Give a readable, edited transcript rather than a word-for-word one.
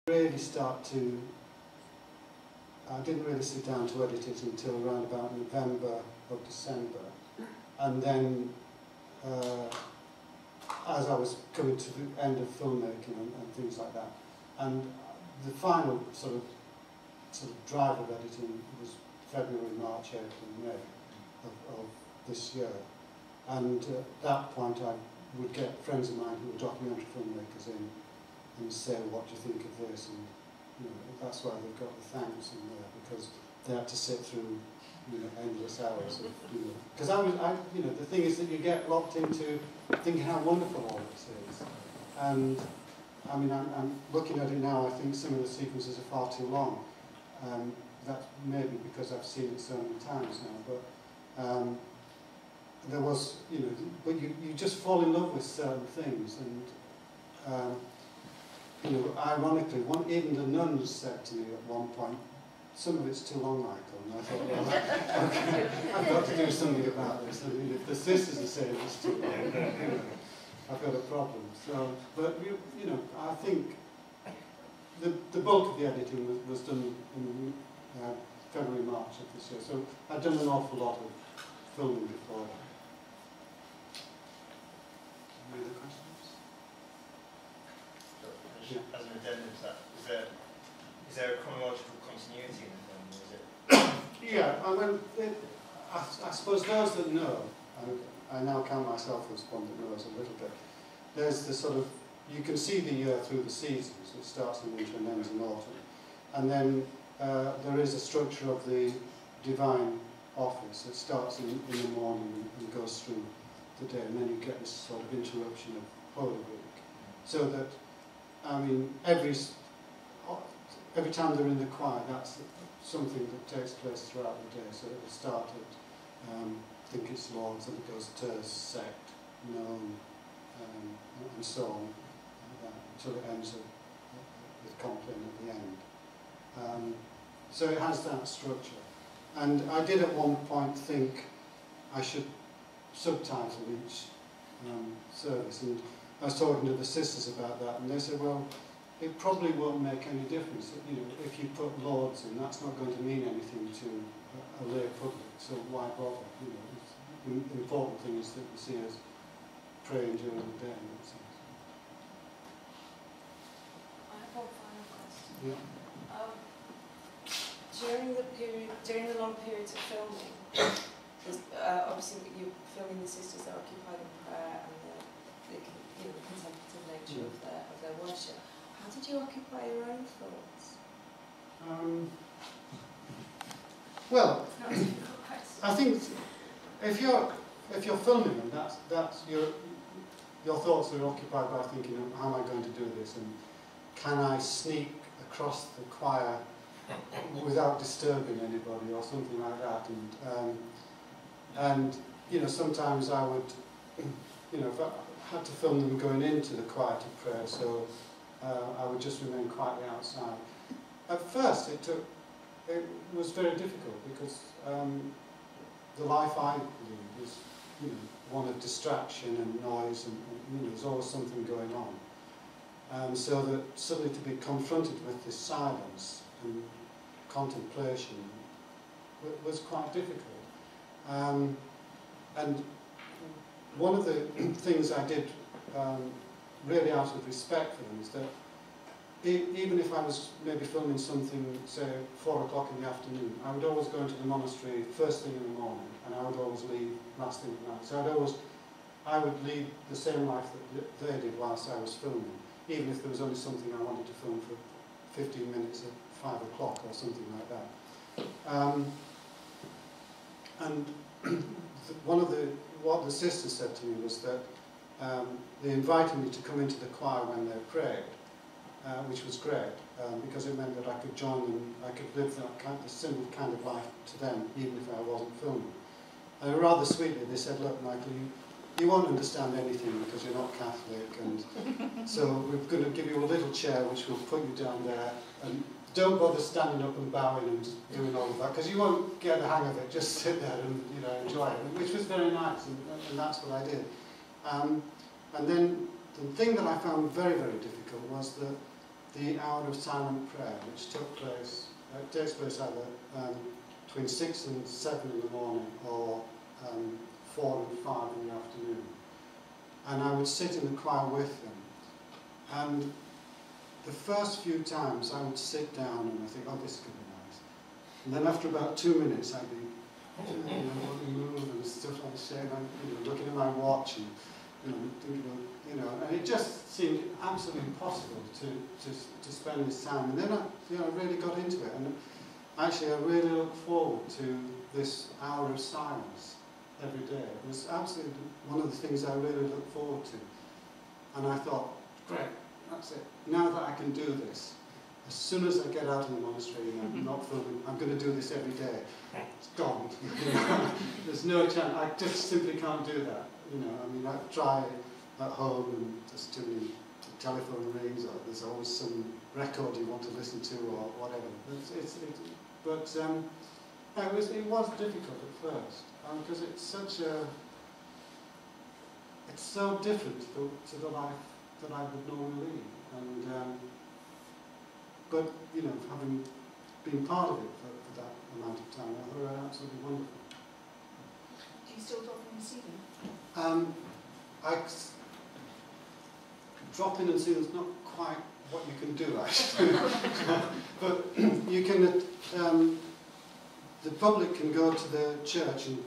really start to, I didn't really sit down to edit it until around about November or December. And then, as I was coming to the end of filmmaking and things like that, and the final sort of drive of editing was February, March, April, May of this year. And at that point I would get friends of mine who were documentary filmmakers in and say, what do you think of this? And you know, that's why they've got the thanks in there, because they had to sit through, you know, endless hours of, you know, because you know, the thing is that you get locked into thinking how wonderful all this is. And I mean, I'm looking at it now, I think some of the sequences are far too long. That's maybe because I've seen it so many times now, but there was, you know, but you just fall in love with certain things, and you know, ironically, even the nuns said to me at one point, some of it's too long, Michael, and I thought, well, okay, I've got to do something about this. I mean, if the sisters are saying it's too long, you know, I've got a problem. So, but you know, I think the bulk of the editing was done in February, March of this year. So I'd done an awful lot of filming before that. Any other questions? Yeah. As an addendum to that, is there a chronological continuity in the film, or is it? Yeah, I mean, I suppose those that know, I now count myself as one that knows a little bit. There's the sort of, you can see the year through the seasons. It starts in winter and ends in autumn, and then there is a structure of the divine office. It starts in the morning and goes through the day, and then you get this sort of interruption of Holy Week, so that, I mean, every time they're in the choir, that's something that takes place throughout the day. So it will start at, I think it's Lord's, and it goes to sect, known, and so on, until it ends with Compline at the end. So it has that structure. And I did at one point think I should subtitle each service, and I was talking to the sisters about that, and they said, well, it probably won't make any difference. You know, if you put Lords in, that's not going to mean anything to a lay public, so why bother? You know, the important thing is that you see us praying during the day in that sense. I have one final question. Yeah. During the long periods of filming, obviously you're filming the sisters that are occupied in prayer and the you know, contemplative nature of their worship. How did you occupy your own thoughts? Well, I think if you're filming them, that's your thoughts are occupied by thinking, how am I going to do this, and can I sneak across the choir without disturbing anybody or something like that, and you know, sometimes I would, you know, if I had to film them going into the choir to pray, so I would just remain quietly outside. At first it was very difficult, because the life I lead is, you know, one of distraction and noise, and you know, there's always something going on. So that suddenly to be confronted with this silence and contemplation was quite difficult. And one of the things I did really out of respect for them is that even if I was maybe filming something, say, 4 o'clock in the afternoon, I would always go into the monastery first thing in the morning, and I would always leave last thing at night. So I would lead the same life that they did whilst I was filming, even if there was only something I wanted to film for 15 minutes at 5 o'clock or something like that. And what the sisters said to me was that they invited me to come into the choir when they prayed, which was great, because it meant that I could join them, I could live the similar kind of life to them, even if I wasn't filming. And rather sweetly they said, look, Michael, you won't understand anything because you're not Catholic, and so we're going to give you a little chair which will put you down there, and don't bother standing up and bowing and doing all of that, because you won't get the hang of it. Just sit there and, you know, enjoy it, which was very nice, and that's what I did. And then the thing that I found very, very difficult was that the hour of silent prayer, which takes place either between 6 and 7 in the morning or 4 and 5 in the afternoon. And I would sit in the choir with them. And the first few times I would sit down and I think, oh, this could be nice. And then after about 2 minutes I'd be, wanting to move and stuff like that, and looking at my watch and thinking about, and it just seemed absolutely impossible to spend this time. And then I really got into it, and actually I really look forward to this hour of silence every day. It was absolutely one of the things I really look forward to. And I thought, great, that's it. Now that I can do this, as soon as I get out of the monastery and I'm not filming, I'm going to do this every day. It's gone. There's no chance. I just simply can't do that. I mean, I've tried at home and just too many telephone rings, or there's always some record you want to listen to or whatever. It was difficult at first because it's so different to the life that I would normally lead. And but having been part of it for that amount of time, I thought they were absolutely wonderful. Do you still drop in and see them? Drop in and see them is not quite what you can do, actually. But you can, the public can go to the church and